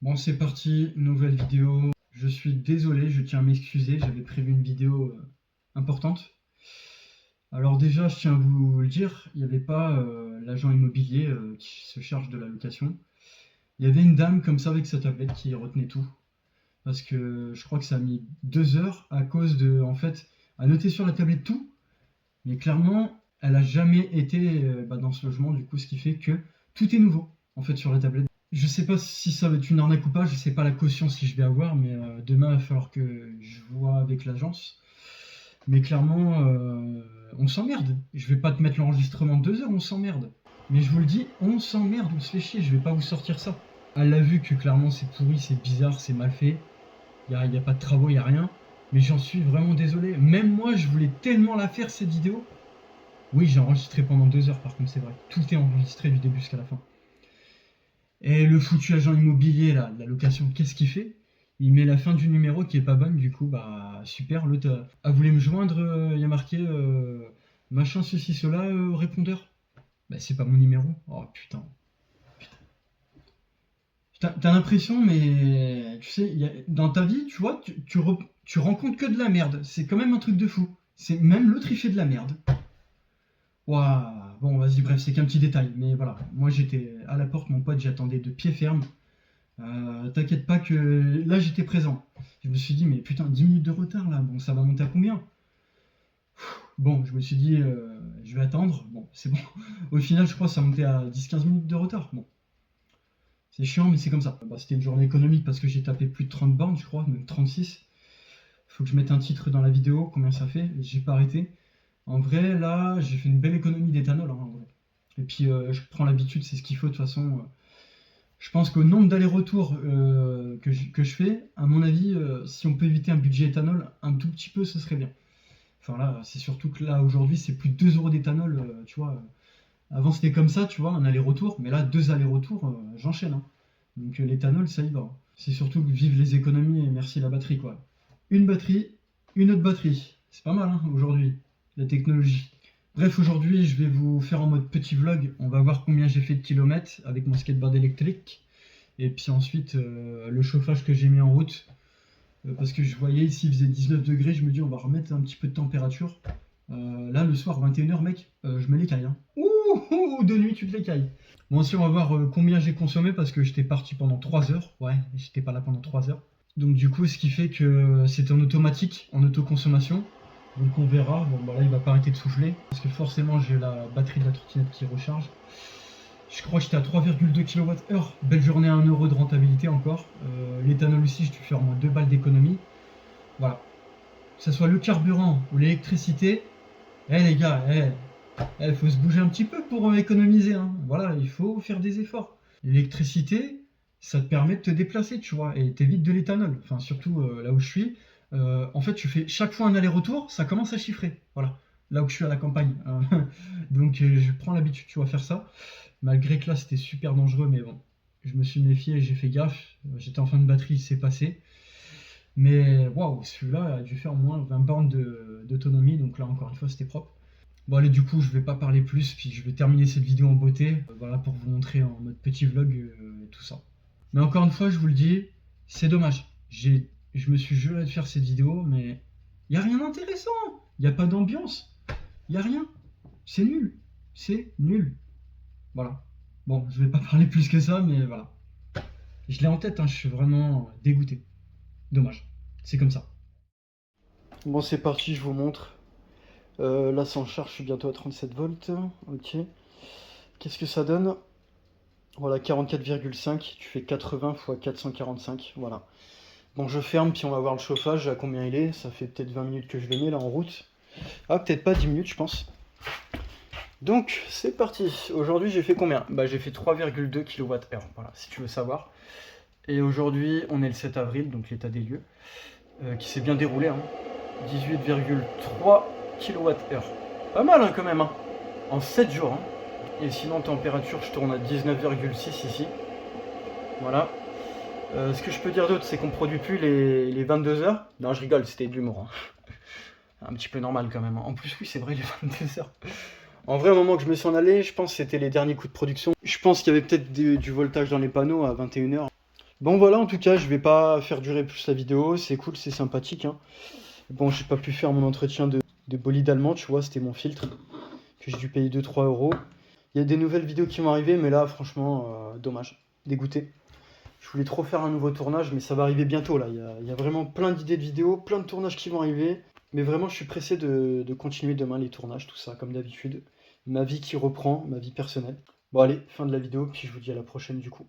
Bon, c'est parti, nouvelle vidéo. Je suis désolé, je tiens à m'excuser, j'avais prévu une vidéo importante. Alors déjà, je tiens à vous le dire, il n'y avait pas l'agent immobilier qui se charge de la location. Il y avait une dame comme ça avec sa tablette qui retenait tout. Parce que je crois que ça a mis 2 heures à cause de, en fait, à noter sur la tablette tout. Mais clairement, elle a jamais été dans ce logement, du coup, ce qui fait que tout est nouveau, en fait, sur la tablette. Je sais pas si ça va être une arnaque ou pas, je sais pas la caution si je vais avoir, mais demain il va falloir que je vois avec l'agence. Mais clairement, on s'emmerde. Je vais pas te mettre l'enregistrement de 2 heures, on s'emmerde. Mais je vous le dis, on s'emmerde, on se fait chier, je vais pas vous sortir ça. Elle a vu que clairement c'est pourri, c'est bizarre, c'est mal fait. Y a pas de travaux, y a rien. Mais j'en suis vraiment désolé. Même moi, je voulais tellement la faire cette vidéo. Oui, j'ai enregistré pendant 2 heures par contre, c'est vrai. Tout est enregistré du début jusqu'à la fin. Et le foutu agent immobilier, là, la location, qu'est-ce qu'il fait? Il met la fin du numéro qui est pas bonne, du coup, bah super, l'autre a voulu me joindre, il y a marqué machin, ceci, cela, répondeur. Bah c'est pas mon numéro. Oh putain. T'as l'impression, mais tu sais, dans ta vie, tu vois, tu rencontres que de la merde. C'est quand même un truc de fou. C'est même l'autre, il fait de la merde. Waouh. Bon, vas-y, bref, c'est qu'un petit détail. Mais voilà, moi j'étais à la porte, mon pote, j'attendais de pied ferme. T'inquiète pas que là j'étais présent. Je me suis dit, mais putain, 10 minutes de retard là, bon, ça va monter à combien? Bon, je me suis dit, je vais attendre. Bon, c'est bon. Au final, je crois que ça montait à 10-15 minutes de retard. Bon, c'est chiant, mais c'est comme ça. Bah, c'était une journée économique parce que j'ai tapé plus de 30 bornes, je crois, même 36. Faut que je mette un titre dans la vidéo, combien ça fait. J'ai pas arrêté. En vrai, là, j'ai fait une belle économie d'éthanol, hein, en vrai. Et puis, je prends l'habitude, c'est ce qu'il faut de toute façon. Je pense qu'au nombre d'allers-retours que je fais, à mon avis, si on peut éviter un budget éthanol un tout petit peu, ce serait bien. Enfin là, c'est surtout que là, aujourd'hui, c'est plus de 2 euros d'éthanol, tu vois. Avant, c'était comme ça, tu vois, un aller-retour. Mais là, 2 allers-retours, j'enchaîne, hein. Donc l'éthanol, ça y va. C'est surtout que vive les économies et merci la batterie, quoi. Une batterie, une autre batterie. C'est pas mal, hein, aujourd'hui, la technologie. Bref, aujourd'hui, je vais vous faire en mode petit vlog. On va voir combien j'ai fait de kilomètres avec mon skateboard électrique. Et puis ensuite, le chauffage que j'ai mis en route. Parce que je voyais ici, il faisait 19 degrés. Je me dis, on va remettre un petit peu de température. Là, le soir, 21h, mec, je me l'écaille, hein. Ouh, de nuit, tu te l'écailles. Bon, aussi, on va voir combien j'ai consommé parce que j'étais parti pendant 3 heures. Ouais, j'étais pas là pendant 3 heures. Donc, du coup, ce qui fait que c'est en automatique, en autoconsommation. Donc on verra, bon bah là il va pas arrêter de souffler, parce que forcément j'ai la batterie de la trottinette qui recharge. Je crois que j'étais à 3,2 kWh, belle journée à 1 euro de rentabilité encore. L'éthanol aussi, je dû faire au moins 2 balles d'économie. Voilà. Que ce soit le carburant ou l'électricité, les gars, faut se bouger un petit peu pour économiser, hein. Voilà, il faut faire des efforts. L'électricité, ça te permet de te déplacer, tu vois, et t'évites de l'éthanol. Enfin, surtout là où je suis. En fait, tu fais chaque fois un aller-retour, ça commence à chiffrer. Voilà, là où je suis à la campagne. Donc, je prends l'habitude, tu vois, faire ça. Malgré que là, c'était super dangereux, mais bon, je me suis méfié et j'ai fait gaffe. J'étais en fin de batterie, c'est passé. Mais waouh, celui-là a dû faire au moins 20 bornes d'autonomie. Donc là, encore une fois, c'était propre. Bon allez, du coup je vais pas parler plus, puis je vais terminer cette vidéo en beauté, voilà, pour vous montrer en mode petit vlog tout ça. Mais encore une fois, je vous le dis, c'est dommage. Je me suis juré de faire cette vidéo, mais il y a rien d'intéressant, il y a pas d'ambiance, il y a rien. C'est nul, c'est nul. Voilà. Bon, je vais pas parler plus que ça, mais voilà. Je l'ai en tête, hein, je suis vraiment dégoûté. Dommage, c'est comme ça. Bon, c'est parti, je vous montre. Là, sans charge, je suis bientôt à 37 volts. Ok. Qu'est-ce que ça donne? Voilà, 44,5. Tu fais 80 x 445. Voilà. Bon, je ferme, puis on va voir le chauffage, à combien il est. Ça fait peut-être 20 minutes que je le mets là en route. Ah, peut-être pas 10 minutes, je pense. Donc, c'est parti. Aujourd'hui, j'ai fait combien? Bah, j'ai fait 3,2 kWh. Voilà, si tu veux savoir. Et aujourd'hui, on est le 7 avril, donc l'état des lieux, qui s'est bien déroulé, hein. 18,3 kWh. Pas mal, hein, quand même, hein. En 7 jours, hein. Et sinon, température, je tourne à 19,6 ici. Voilà. Ce que je peux dire d'autre, c'est qu'on produit plus les 22 heures. Non, je rigole, c'était de l'humour, hein. Un petit peu normal quand même. En plus, oui, c'est vrai, les 22 heures. En vrai, au moment que je me suis en allé, je pense que c'était les derniers coups de production. Je pense qu'il y avait peut-être du voltage dans les panneaux à 21 heures. Bon voilà, en tout cas, je vais pas faire durer plus la vidéo, c'est cool, c'est sympathique, hein. Bon, j'ai pas pu faire mon entretien de bolide allemand, tu vois, c'était mon filtre, que j'ai dû payer 2-3 euros. Il y a des nouvelles vidéos qui vont arriver, mais là, franchement, dommage, dégoûté. Je voulais trop faire un nouveau tournage, mais ça va arriver bientôt là. Il y a vraiment plein d'idées de vidéos, plein de tournages qui vont arriver. Mais vraiment, je suis pressé de continuer demain les tournages, tout ça, comme d'habitude. Ma vie qui reprend, ma vie personnelle. Bon, allez, fin de la vidéo, puis je vous dis à la prochaine du coup.